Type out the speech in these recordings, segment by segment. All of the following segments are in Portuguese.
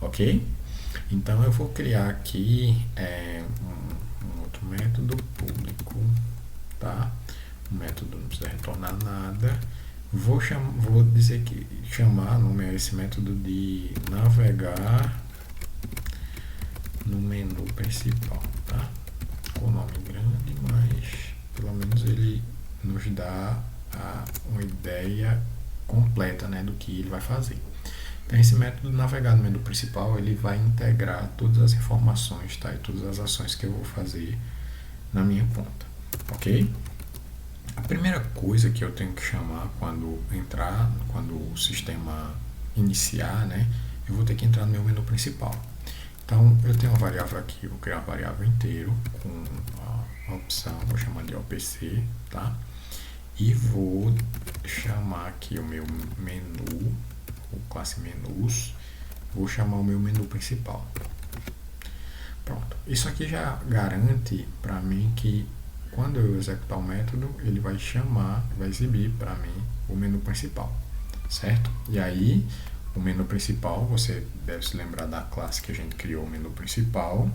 ok? Então eu vou criar aqui um outro método público, tá? O método não precisa retornar nada. Vou dizer que chamar, nomear esse método de navegar no menu principal, tá? Com nome grande, mas pelo menos ele nos dá uma ideia completa, né, do que ele vai fazer. Então, esse método de navegar no menu principal, ele vai integrar todas as informações, tá, e todas as ações que eu vou fazer na minha conta, ok? A primeira coisa que eu tenho que chamar quando o sistema iniciar, né, eu vou ter que entrar no meu menu principal. Então, eu tenho uma variável aqui, vou criar uma variável inteiro com a opção, vou chamar de OPC, tá? E vou chamar aqui o meu menu, o classe menus, vou chamar o meu menu principal. Pronto. Isso aqui já garante para mim que quando eu executar o método, ele vai exibir para mim o menu principal, certo? E aí, o menu principal, você deve se lembrar da classe que a gente criou, o menu principal,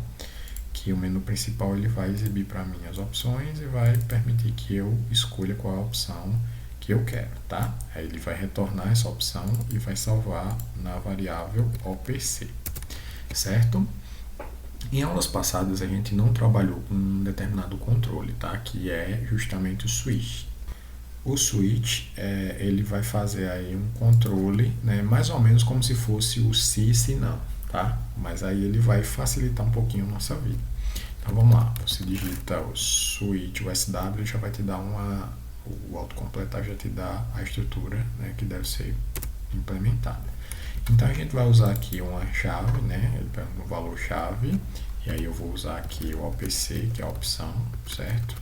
que o menu principal ele vai exibir para mim as opções e vai permitir que eu escolha qual é a opção que eu quero, tá? Aí ele vai retornar essa opção e vai salvar na variável OPC, certo? Em aulas passadas a gente não trabalhou com um determinado controle, tá? Que é justamente o switch. O switch ele vai fazer aí um controle, né? Mais ou menos como se fosse o se não, tá? Mas aí ele vai facilitar um pouquinho a nossa vida. Então vamos lá, você digita o switch, o SW já vai te dar o autocompletar já te dá a estrutura, né, que deve ser implementada. Então a gente vai usar aqui uma chave, né? Ele pergunta um valor chave, e aí eu vou usar aqui o OPC, que é a opção, certo?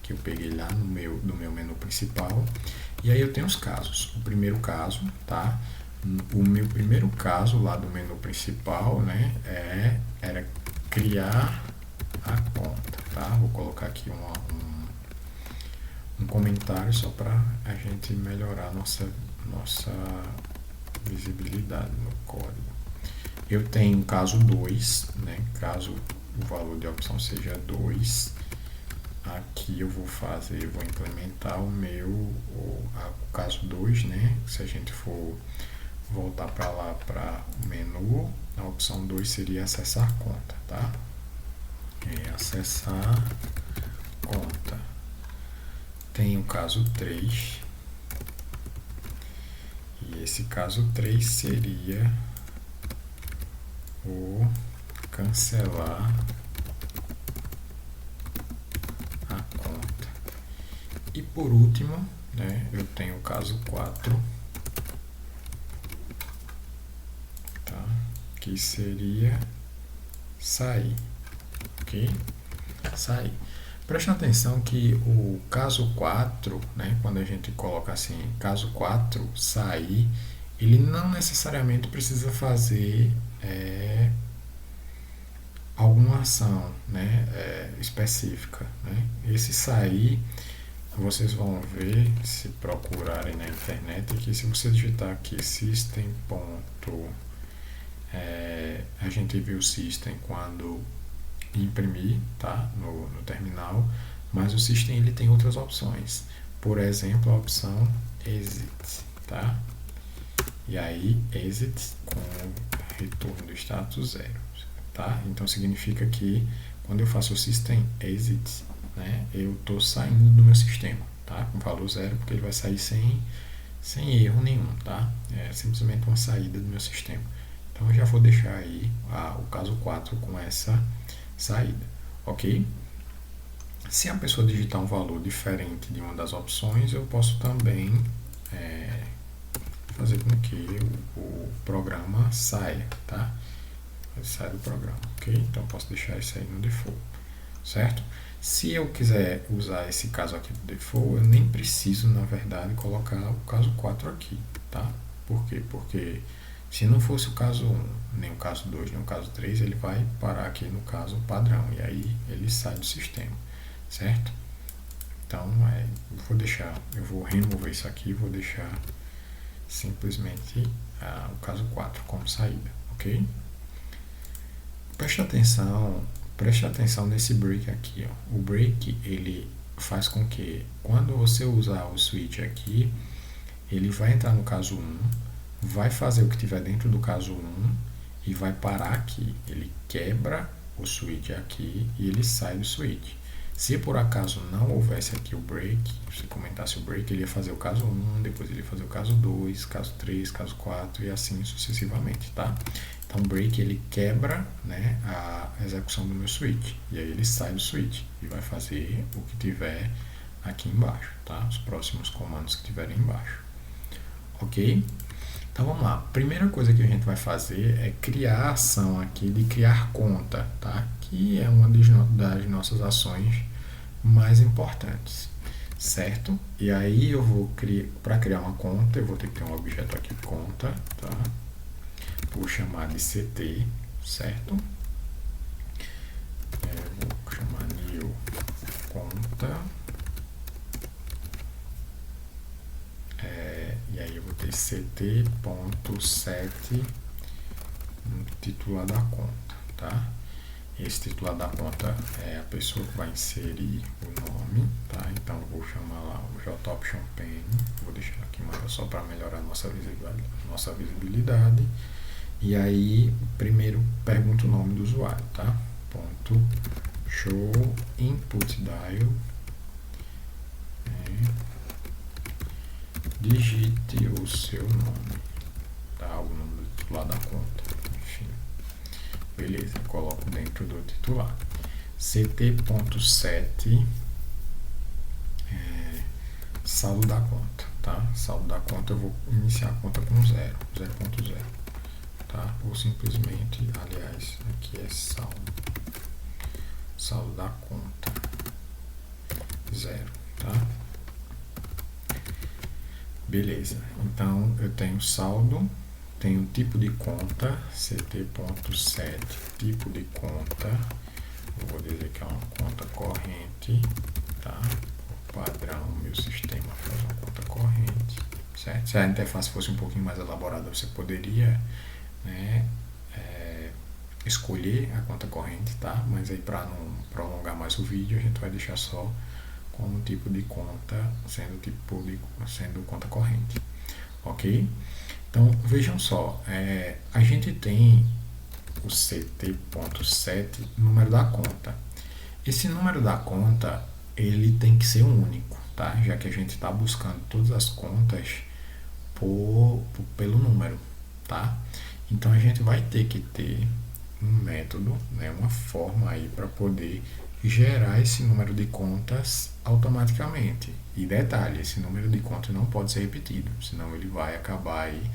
Que eu peguei lá no meu menu principal. E aí eu tenho os casos. O primeiro caso, tá? O meu primeiro caso lá do menu principal, né? Era criar a conta, tá? Vou colocar aqui um comentário só para a gente melhorar nossa visibilidade no código. Eu tenho caso 2, né? Caso o valor de opção seja 2, aqui eu vou implementar o caso 2, né? Se a gente for voltar para lá para o menu, a opção 2 seria acessar conta, tá? Acessar conta. Tem o caso 3. E esse caso 3 seria o cancelar a conta. E por último, né, eu tenho o caso 4, tá, que seria sair, ok? Sair. Preste atenção que o caso 4, né, quando a gente coloca assim, caso 4, sair, ele não necessariamente precisa fazer alguma ação, né, específica, né? Esse sair, vocês vão ver, se procurarem na internet, que se você digitar aqui system. A gente viu system quando imprimir, tá, no terminal, mas o system ele tem outras opções, por exemplo a opção exit, tá, e aí exit com retorno do status 0, tá, então significa que quando eu faço o system exit, né, eu estou saindo do meu sistema, tá, com valor 0, porque ele vai sair sem erro nenhum, tá, é simplesmente uma saída do meu sistema. Então eu já vou deixar aí o caso 4 com essa saída, ok? Se a pessoa digitar um valor diferente de uma das opções, eu posso também fazer com que o programa saia, tá? Ele sai do programa, ok? Então eu posso deixar isso aí no default, certo? Se eu quiser usar esse caso aqui do default, eu nem preciso, na verdade, colocar o caso 4 aqui, tá? Por quê? Porque se não fosse o caso 1, nem o caso 2, nem o caso 3, ele vai parar aqui no caso padrão, e aí ele sai do sistema, certo? Então, eu vou remover isso aqui e vou deixar simplesmente o caso 4 como saída, ok? preste atenção nesse break aqui, ó. O break, ele faz com que, quando você usar o switch aqui, ele vai entrar no caso 1, vai fazer o que tiver dentro do caso 1 e vai parar aqui. Ele quebra o switch aqui e ele sai do switch. Se por acaso não houvesse aqui o break, se comentasse o break, ele ia fazer o caso 1, depois ele ia fazer o caso 2, caso 3, caso 4 e assim sucessivamente, tá? Então o break, ele quebra, né, a execução do meu switch, e aí ele sai do switch e vai fazer o que tiver aqui embaixo, tá? Os próximos comandos que tiverem embaixo. Ok? Então vamos lá. Primeira coisa que a gente vai fazer é criar a ação aqui de criar conta, tá? Que é uma das nossas ações mais importantes, certo? E aí eu vou criar, para criar uma conta, eu vou ter que ter um objeto aqui, conta, tá? Vou chamar de CT, certo? Vou chamar new conta. E aí eu vou ter ct.set titular da conta, tá? Esse titular da conta é a pessoa que vai inserir o nome, tá? Então eu vou chamar lá o joption_pane, vou deixar aqui maior só para melhorar a nossa visibilidade. E aí, primeiro pergunta o nome do usuário, tá? Ponto show input dial. Digite o seu nome, tá? O nome do titular da conta, enfim. Beleza, coloco dentro do titular. ct.set saldo da conta, tá? Saldo da conta, eu vou iniciar a conta com 0.0, tá? Ou simplesmente, aliás, aqui é saldo da conta 0, tá? Beleza, então eu tenho saldo, tenho tipo de conta, ct.set tipo de conta, eu vou dizer que é uma conta corrente, tá? O padrão, meu sistema faz uma conta corrente, certo? Se a interface fosse um pouquinho mais elaborada, você poderia, né, escolher a conta corrente, tá? Mas aí, para não prolongar mais o vídeo, a gente vai deixar só como tipo de conta, sendo conta corrente, ok? Então vejam só, a gente tem o ct.set número da conta. Esse número da conta, ele tem que ser único, tá? Já que a gente está buscando todas as contas pelo número, tá? Então a gente vai ter que ter um método, né, uma forma aí para poder gerar esse número de contas automaticamente. E detalhe, esse número de contas não pode ser repetido, senão ele vai acabar aí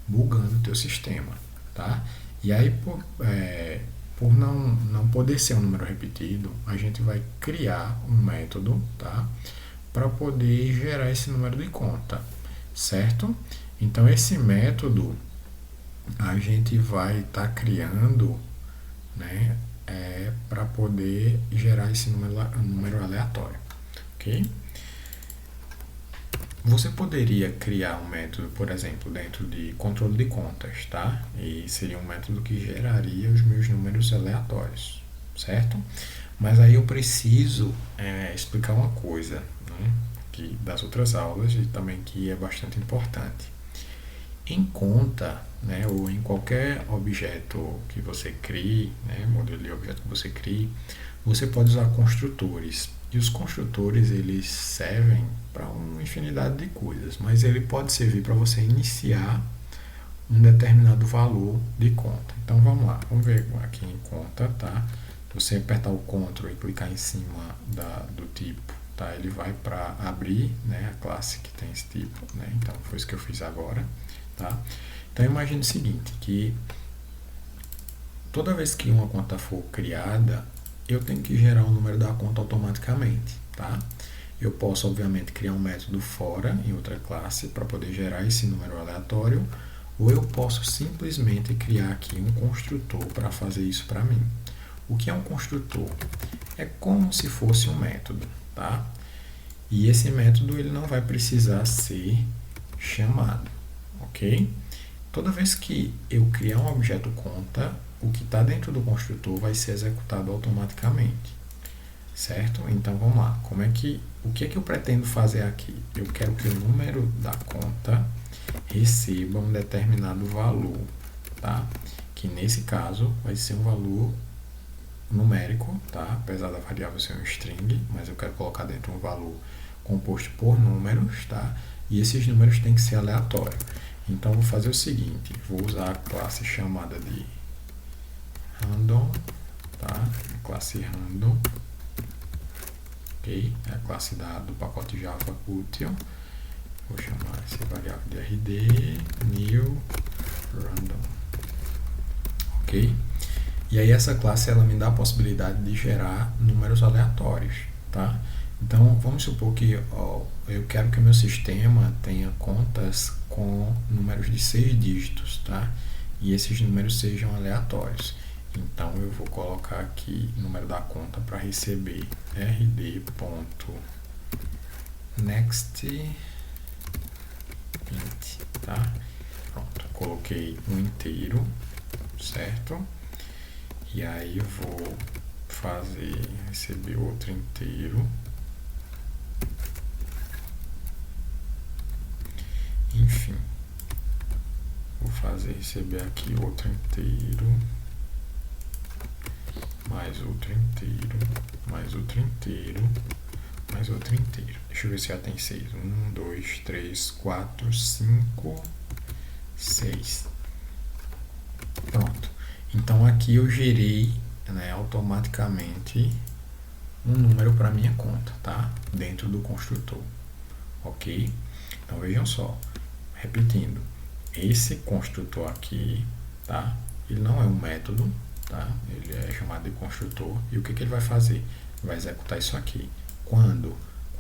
bugando o teu sistema, tá? E aí, por não poder ser um número repetido, a gente vai criar um método, tá? Para poder gerar esse número de conta, certo? Então esse método a gente vai estar criando, né, para poder gerar esse número aleatório, ok? Você poderia criar um método, por exemplo, dentro de controle de contas, tá? E seria um método que geraria os meus números aleatórios, certo? Mas aí eu preciso explicar uma coisa, né, que das outras aulas e também que é bastante importante. Em conta, né, ou em qualquer objeto que você crie, né, modelo de objeto que você crie, você pode usar construtores. E os construtores, eles servem para uma infinidade de coisas, mas ele pode servir para você iniciar um determinado valor de conta. Então vamos lá, vamos ver aqui em conta, tá? Se você apertar o Ctrl e clicar em cima do tipo, tá? Ele vai para abrir, né, a classe que tem esse tipo, né? Então foi isso que eu fiz agora. Tá? Então imagine o seguinte, que toda vez que uma conta for criada, eu tenho que gerar o número da conta automaticamente, tá? Eu posso obviamente criar um método fora em outra classe para poder gerar esse número aleatório, ou eu posso simplesmente criar aqui um construtor para fazer isso para mim. O que é um construtor? É como se fosse um método, tá? E esse método ele não vai precisar ser chamado. Ok? Toda vez que eu criar um objeto conta, o que está dentro do construtor vai ser executado automaticamente, certo? Então vamos lá, o que é que eu pretendo fazer aqui? Eu quero que o número da conta receba um determinado valor, tá? Que nesse caso vai ser um valor numérico, tá? Apesar da variável ser um string, mas eu quero colocar dentro um valor composto por números, tá? E esses números têm que ser aleatórios. Então, eu vou fazer o seguinte, vou usar a classe chamada de random, tá? A classe random, ok? É a classe do pacote Java Util. Vou chamar essa variável de rd new random, ok? E aí essa classe ela me dá a possibilidade de gerar números aleatórios, tá? Então, vamos supor que eu quero que o meu sistema tenha contas com números de 6 dígitos, tá? E esses números sejam aleatórios. Então, eu vou colocar aqui o número da conta para receber rd.next int, tá? Pronto, coloquei um inteiro, certo? E aí eu vou receber outro inteiro. Enfim, vou receber aqui outro inteiro, mais outro inteiro, mais outro inteiro, mais outro inteiro. Deixa eu ver se já tem 6. 1, 2, 3, 4, 5, 6. Pronto. Então aqui eu gerei, né, automaticamente um número para minha conta, tá? Dentro do construtor, ok? Então vejam só, repetindo, esse construtor aqui, tá? Ele não é um método, tá? Ele é chamado de construtor. E o que ele vai fazer? Vai executar isso aqui. Quando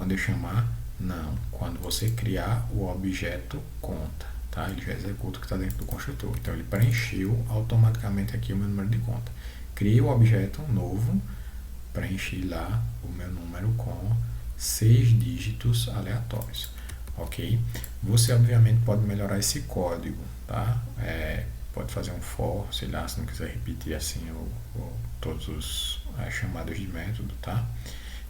eu chamar? Não. Quando você criar o objeto conta, tá? Ele já executa o que está dentro do construtor. Então ele preencheu automaticamente aqui o meu número de conta. Criei o objeto novo, preenchi lá o meu número com 6 dígitos aleatórios, ok? Você obviamente pode melhorar esse código, tá? Pode fazer um for, sei lá, se não quiser repetir assim todos as chamadas de método, tá?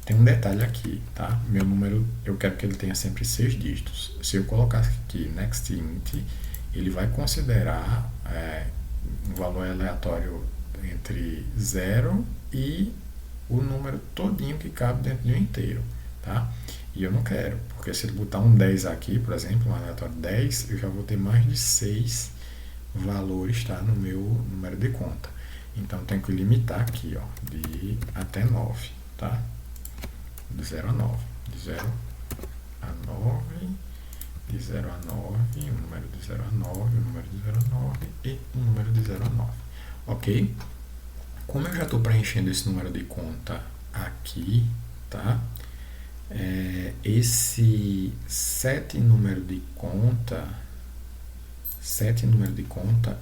Tem um detalhe aqui, tá? Meu número, eu quero que ele tenha sempre 6 dígitos. Se eu colocar aqui next int, ele vai considerar um valor aleatório entre 0 e o número todinho que cabe dentro de um inteiro, tá? E eu não quero, porque se ele botar um 10 aqui, por exemplo, um aleatório 10, eu já vou ter mais de 6 valores, tá? No meu número de conta. Então, eu tenho que limitar aqui, ó, de até 9, tá? De 0 a 9. De 0 a 9, de 0 a 9, o número de 0 a 9, o número de 0 a 9 e o número de 0 a 9. Ok? Como eu já estou preenchendo esse número de conta aqui, tá? Esse 7 número de conta,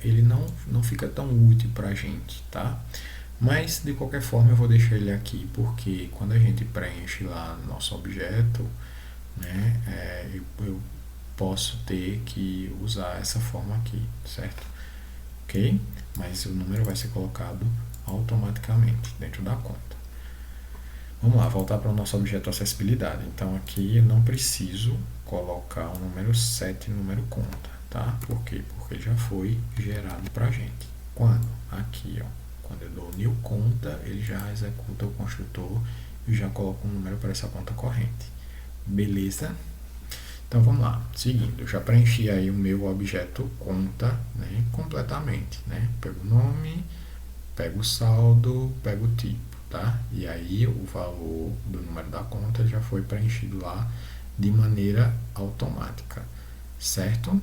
ele não fica tão útil para a gente, tá? Mas, de qualquer forma, eu vou deixar ele aqui, porque quando a gente preenche lá no nosso objeto, né, eu posso ter que usar essa forma aqui, certo? Ok? Mas o número vai ser colocado automaticamente dentro da conta. Vamos lá, voltar para o nosso objeto acessibilidade. Então, aqui eu não preciso colocar o número 7 número conta, tá? Por quê? Porque ele já foi gerado para a gente. Quando? Aqui, ó. Quando eu dou new conta, ele já executa o construtor e já coloca um número para essa conta corrente. Beleza? Então vamos lá. Seguindo, eu já preenchi aí o meu objeto conta, né, completamente, né? Pego o nome, pego o saldo, pego o tipo, tá? E aí o valor do número da conta já foi preenchido lá de maneira automática, certo?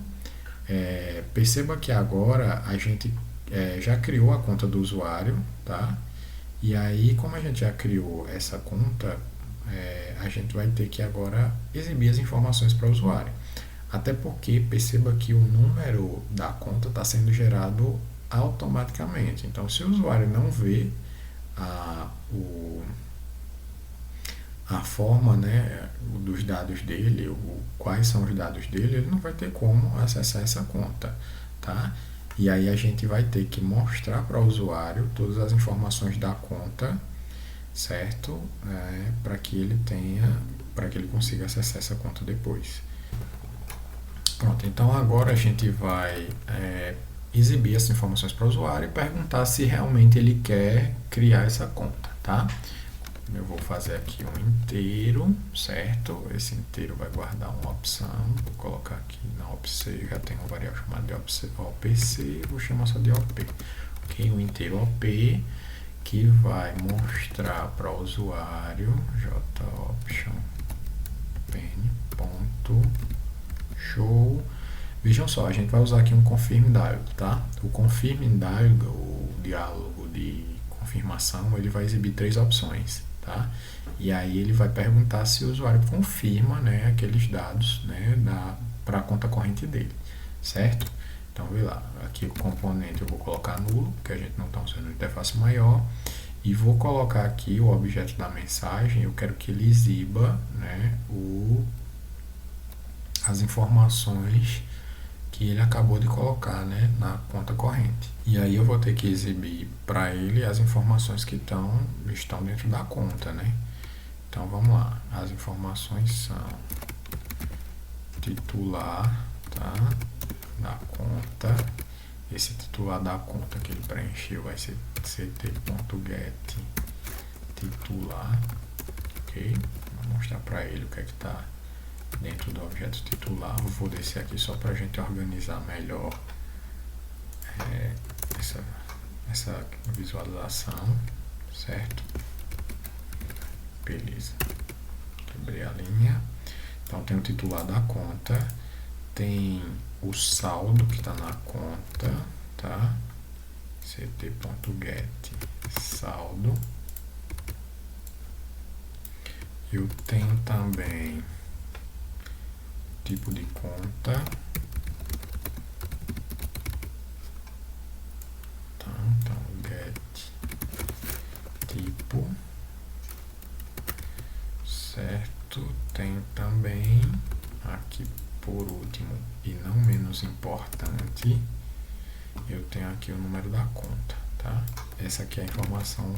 Perceba que agora a gente já criou a conta do usuário, tá? E aí, como a gente já criou essa conta, a gente vai ter que agora exibir as informações para o usuário. Até porque perceba que o número da conta está sendo gerado automaticamente. Então, se o usuário não vê a forma, né, dos dados dele, quais são os dados dele, ele não vai ter como acessar essa conta, tá? E aí a gente vai ter que mostrar para o usuário todas as informações da conta, certo? Para que ele consiga acessar essa conta depois. Pronto, então agora a gente vai exibir essas informações para o usuário e perguntar se realmente ele quer criar essa conta, tá? Eu vou fazer aqui um inteiro, certo? Esse inteiro vai guardar uma opção. Vou colocar aqui na opc, já tem uma variável chamada de opc, vou chamar só de op. Ok, um inteiro op que vai mostrar para o usuário joption show. Vejam só, a gente vai usar aqui um confirm dialog, tá? O confirm dialog, o diálogo de confirmação, ele vai exibir 3 opções, tá? E aí ele vai perguntar se o usuário confirma, né, aqueles dados, né, para a conta corrente dele, certo? Então, vê lá, aqui o componente eu vou colocar nulo, porque a gente não está usando interface maior, e vou colocar aqui o objeto da mensagem, eu quero que ele exiba, né, as informações que ele acabou de colocar, né, na conta corrente. E aí eu vou ter que exibir para ele as informações que estão dentro da conta, né? Então vamos lá, as informações são titular, tá, da conta. Esse titular da conta que ele preencheu vai ser ct.get titular, ok? Vou mostrar para ele o que é que está dentro do objeto titular. Vou descer aqui só para a gente organizar melhor essa visualização, certo? Beleza, quebrei a linha. Então tem o titular da conta, tem o saldo que está na conta, tá? ct.get saldo. Eu tenho também tipo de conta, tá? Então get tipo, certo? Tem também aqui por último e não menos importante, eu tenho aqui o número da conta, tá? Essa aqui é a informação,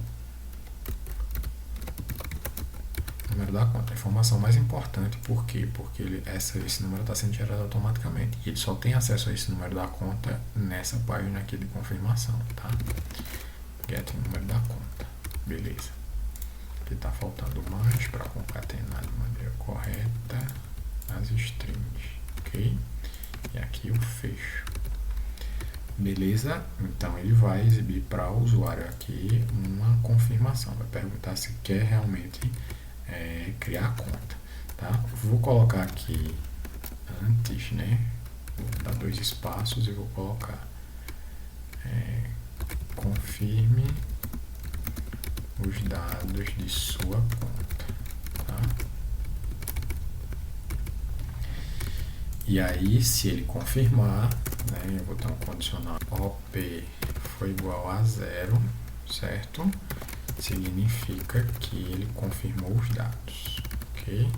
número da conta, a informação mais importante. Por quê? Porque esse número está sendo gerado automaticamente e ele só tem acesso a esse número da conta nessa página aqui de confirmação, tá? Get número da conta, beleza. Aqui está faltando mais para concatenar de maneira correta as strings, ok? E aqui eu fecho, beleza? Então ele vai exibir para o usuário aqui uma confirmação, vai perguntar se quer realmente criar a conta, tá? Vou colocar aqui antes, né? Vou dar 2 espaços e vou colocar confirme os dados de sua conta, tá? E aí, se ele confirmar, né, eu vou ter um condicional op foi igual a 0, certo? Significa que ele confirmou os dados, ok?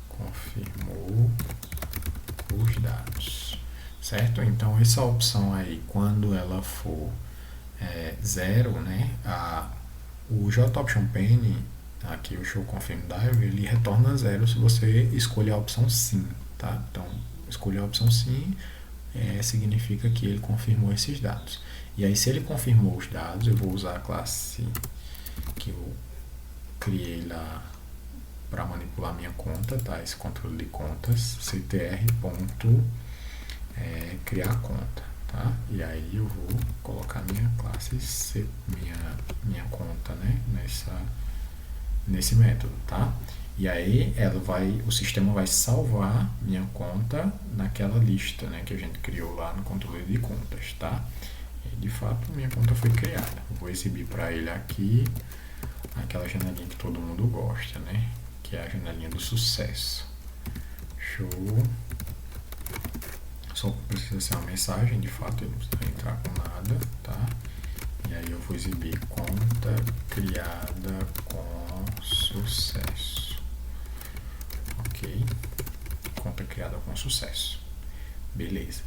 Confirmou os dados, certo? Então essa opção aí, quando ela for 0, né, o JOption pane, aqui o show confirm dialog, ele retorna 0 se você escolher a opção sim, tá? Então escolher a opção sim significa que ele confirmou esses dados. E aí, se ele confirmou os dados, eu vou usar a classe que eu criei lá para manipular minha conta, tá? Esse controle de contas, ctr.criar conta, tá? E aí eu vou colocar minha classe, minha conta, né? Nesse método, tá? E aí o sistema vai salvar minha conta naquela lista, né, que a gente criou lá no controle de contas, tá? E de fato minha conta foi criada. Eu vou exibir para ele aqui aquela janelinha que todo mundo gosta, né? Que é a janelinha do sucesso. Show. Só precisa ser uma mensagem, de fato, ele não precisa entrar com nada, tá? E aí eu vou exibir conta criada com sucesso. Ok, conta criada com sucesso, beleza.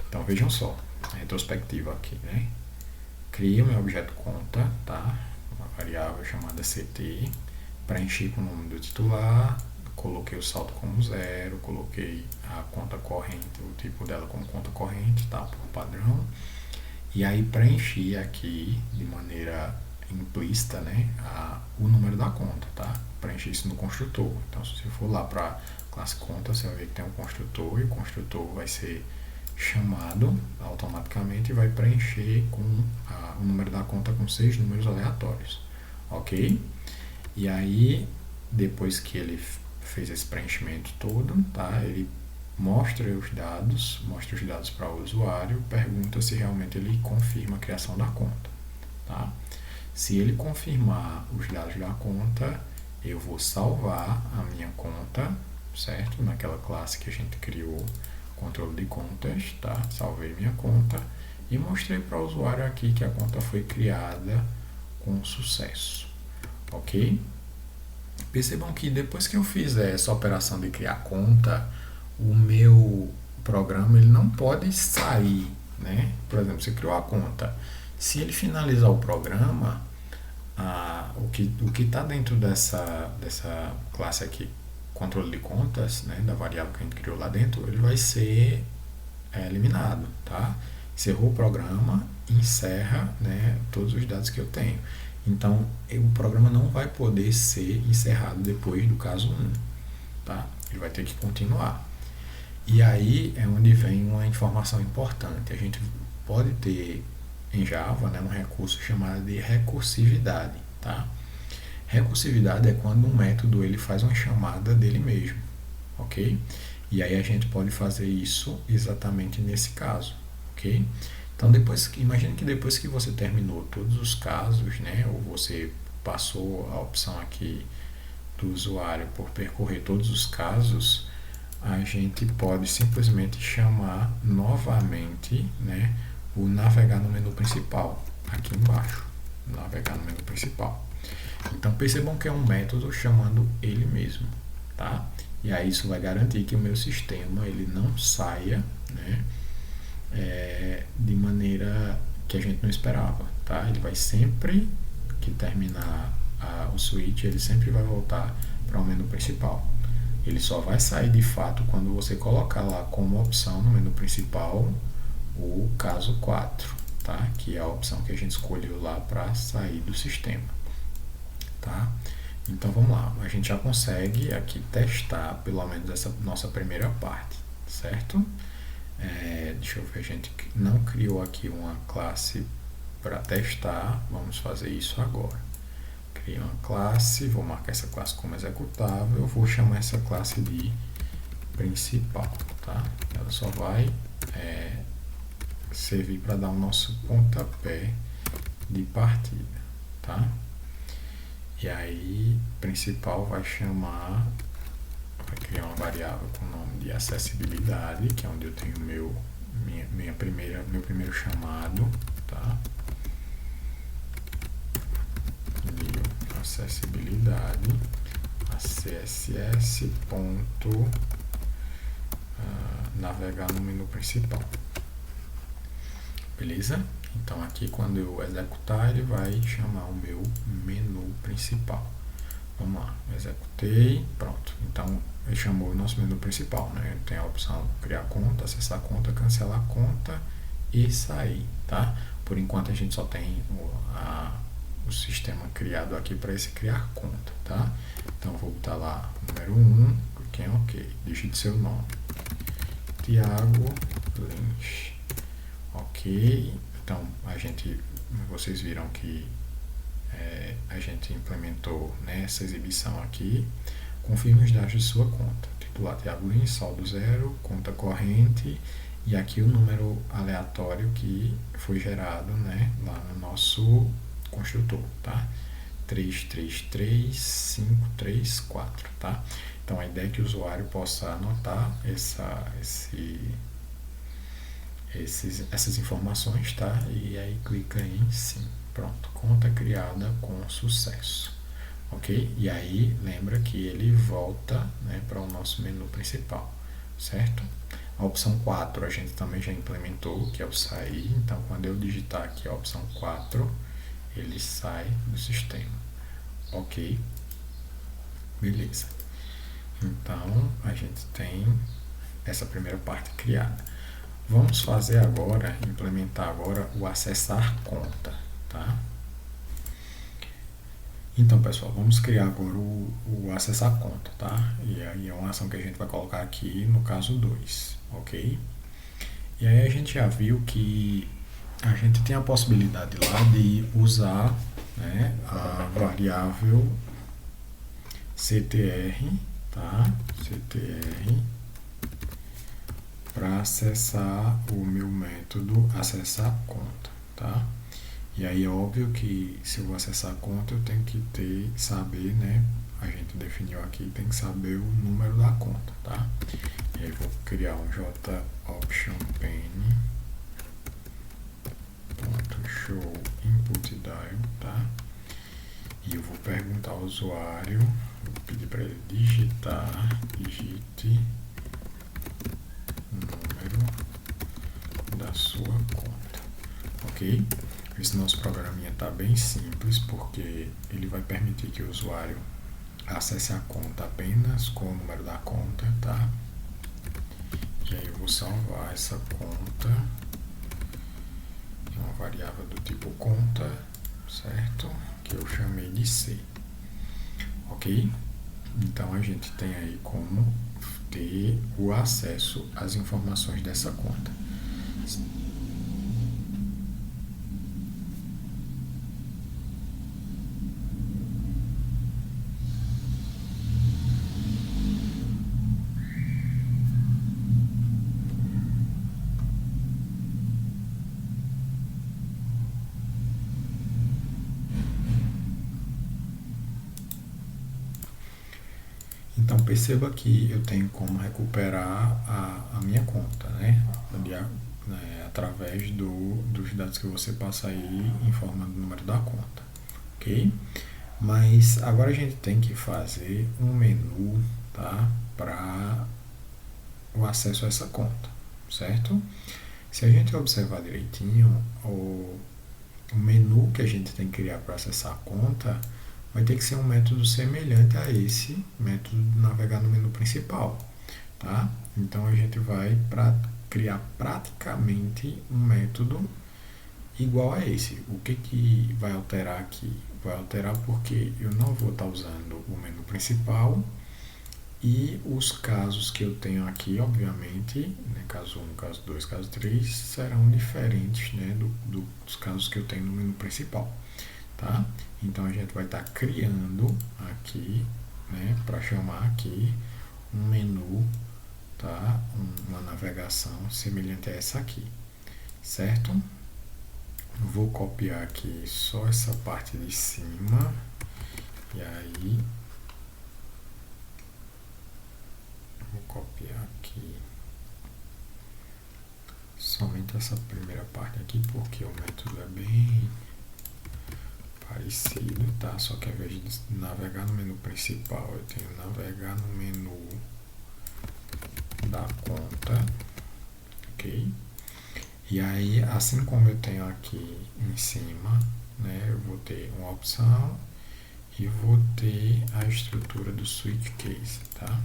Então vejam só, retrospectiva aqui, né? Crio meu objeto conta, tá? Uma variável chamada CT, preenchi com o nome do titular, coloquei o saldo como 0, coloquei a conta corrente, o tipo dela como conta corrente, tá? Por padrão. E aí preenchi aqui de maneira implícita, né, o número da conta, tá? Preenchi isso no construtor. Então, se você for lá para classe conta, você vai ver que tem um construtor e o construtor vai ser chamado automaticamente e vai preencher com o número da conta com 6 números aleatórios, ok? E aí, depois que ele fez esse preenchimento todo, tá? Ele mostra os dados para o usuário, pergunta se realmente ele confirma a criação da conta, tá? Se ele confirmar os dados da conta, eu vou salvar a minha conta, certo? Naquela classe que a gente criou, controle de contas, tá? Salvei minha conta e mostrei para o usuário aqui que a conta foi criada com sucesso, ok? Percebam que depois que eu fizer essa operação de criar conta, o meu programa ele não pode sair, né? Por exemplo, você criou a conta. Se ele finalizar o programa, o que está dentro dessa classe aqui, controle de contas, né, da variável que a gente criou lá dentro, ele vai ser eliminado, tá? Encerrou o programa, encerra, né, todos os dados que eu tenho. Então, o programa não vai poder ser encerrado depois do caso 1, tá? Ele vai ter que continuar. E aí é onde vem uma informação importante. A gente pode ter em Java, né, um recurso chamado de recursividade, tá? Recursividade é quando um método ele faz uma chamada dele mesmo, ok? E aí a gente pode fazer isso exatamente nesse caso, ok? Então imagine que depois que você terminou todos os casos, né, ou você passou a opção aqui do usuário por percorrer todos os casos, a gente pode simplesmente chamar novamente, né, o navegar no menu principal, aqui embaixo, navegar no menu principal. Então percebam que é um método chamando ele mesmo, tá? E aí isso vai garantir que o meu sistema ele não saia, né, de maneira que a gente não esperava, tá? Ele vai sempre que terminar o switch, ele sempre vai voltar para o menu principal. Ele só vai sair de fato quando você colocar lá como opção no menu principal o caso 4, tá? Que é a opção que a gente escolheu lá para sair do sistema, tá? Então vamos lá, a gente já consegue aqui testar pelo menos essa nossa primeira parte, certo? Deixa eu ver, a gente não criou aqui uma classe para testar, vamos fazer isso agora. Criei uma classe, vou marcar essa classe como executável, eu vou chamar essa classe de principal, tá? Ela só vai servir para dar o nosso pontapé de partida, tá? E aí, principal vai criar uma variável com o nome de acessibilidade, que é onde eu tenho meu primeiro chamado, tá? De acessibilidade, acss ponto navegar no menu principal. Beleza? Então aqui quando eu executar ele vai chamar o meu menu principal. Vamos lá, executei, pronto. Então ele chamou o nosso menu principal, né? Tem a opção criar conta, acessar a conta, cancelar a conta e sair, tá? Por enquanto a gente só tem o sistema criado aqui para esse criar conta, tá? Então vou botar lá número 1, cliquei em OK, digite seu nome, Thiago Lins, OK. Então vocês viram que a gente implementou, né, essa exibição aqui. Confirme os dados de sua conta, titular Thiago Lins, saldo 0, conta corrente e aqui o número aleatório que foi gerado, né, lá no nosso construtor, tá? 333534, tá? Então a ideia é que o usuário possa anotar essas informações, tá? E aí clica em sim. Pronto, conta criada com sucesso, ok? E aí lembra que ele volta, né, para o nosso menu principal, certo? A opção 4 a gente também já implementou, que é o sair. Então, quando eu digitar aqui a opção 4, ele sai do sistema. Ok? Beleza. Então, a gente tem essa primeira parte criada. Vamos fazer agora, implementar agora o acessar conta, tá? Então, pessoal, vamos criar agora o acessar conta, tá? E aí é uma ação que a gente vai colocar aqui no caso 2, ok? E aí a gente já viu que a gente tem a possibilidade lá de usar, né, a variável CTR, tá? CTR para acessar o meu método acessar conta, tá? E aí é óbvio que se eu vou acessar a conta eu tenho que saber, né? A gente definiu aqui, tem que saber o número da conta, tá? E aí vou criar um JOptionPane.show input_dial, tá? E eu vou perguntar ao usuário, vou pedir para ele digite o número da sua conta, ok? Esse nosso programinha está bem simples, porque ele vai permitir que o usuário acesse a conta apenas com o número da conta, tá? E aí eu vou salvar essa conta em uma variável do tipo conta, certo? Que eu chamei de C, ok? Então a gente tem aí como ter o acesso às informações dessa conta. Então perceba que eu tenho como recuperar a minha conta, né? Através dos dados que você passa aí em forma do número da conta, ok? Mas agora a gente tem que fazer um menu, tá? Para o acesso a essa conta, certo? Se a gente observar direitinho, o menu que a gente tem que criar para acessar a conta vai ter que ser um método semelhante a esse método de navegar no menu principal, tá? Então a gente vai criar praticamente um método igual a esse. O que vai alterar aqui? Vai alterar porque eu não vou estar usando o menu principal e os casos que eu tenho aqui, obviamente, né, caso 1, caso 2, caso 3, serão diferentes, né, dos casos que eu tenho no menu principal. Tá? Então a gente vai estar criando aqui, né, para chamar aqui um menu, tá? Uma navegação semelhante a essa aqui, certo? Vou copiar aqui só essa parte de cima e aí vou copiar aqui somente essa primeira parte aqui porque o método é bem parecido, tá? Só que ao invés de navegar no menu principal, eu tenho que navegar no menu da conta, ok? E aí, assim como eu tenho aqui em cima, né, eu vou ter uma opção e vou ter a estrutura do switch case, tá?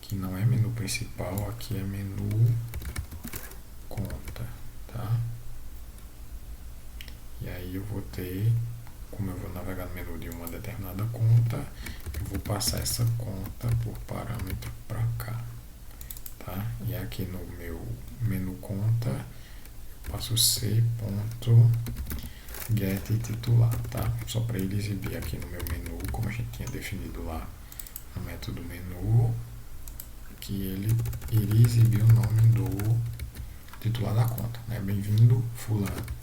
Que não é menu principal, aqui é menu conta, tá? E aí eu vou ter, como eu vou navegar no menu de uma determinada conta, eu vou passar essa conta por parâmetro para cá, tá? E aqui no meu menu conta, eu passo c.get titular, tá? Só para ele exibir aqui no meu menu, como a gente tinha definido lá no método menu, que ele iria exibir o nome do titular da conta, né? Bem-vindo, fulano.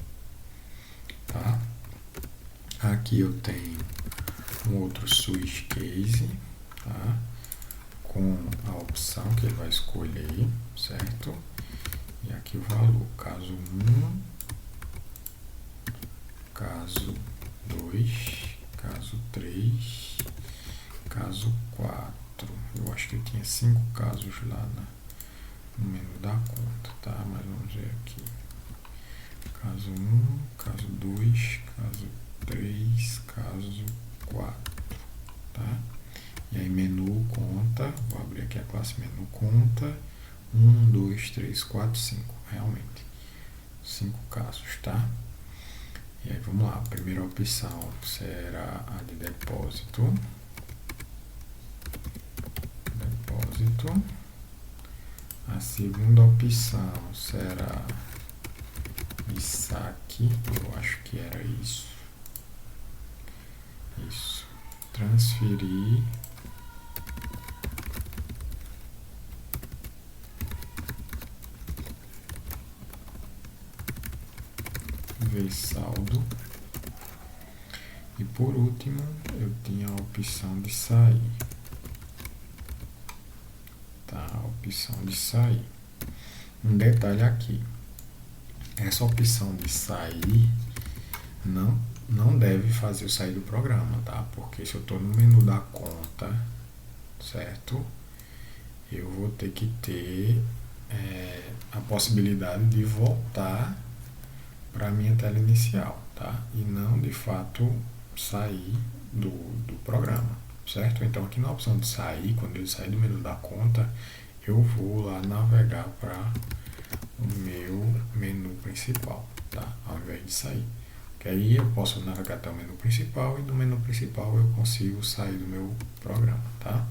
Tá? Aqui eu tenho um outro switch case, tá? Com a opção que ele vai escolher, certo? E aqui o valor, caso 1, caso 2, caso 3, caso 4. Eu acho que eu tinha 5 casos lá no menu da conta, tá? Mas vamos ver aqui. Caso 1, caso 2, caso 3, caso 4, tá? E aí menu conta, vou abrir aqui a classe menu conta, 1, 2, 3, 4, 5, realmente, 5 casos, tá? E aí vamos lá, a primeira opção será a de depósito, a segunda opção será de saque, eu acho que era isso, transferir, ver saldo, e por último eu tinha a opção de sair, tá? A opção de sair. Um detalhe aqui, essa opção de sair não deve fazer eu sair do programa, tá? Porque se eu estou no menu da conta, certo? Eu vou ter que ter a possibilidade de voltar para a minha tela inicial, tá? E não de fato sair do programa, certo? Então aqui na opção de sair, quando eu sair do menu da conta, eu vou lá navegar para o meu menu principal, tá? Ao invés de sair. Que aí eu posso navegar até o menu principal e do menu principal eu consigo sair do meu programa, tá?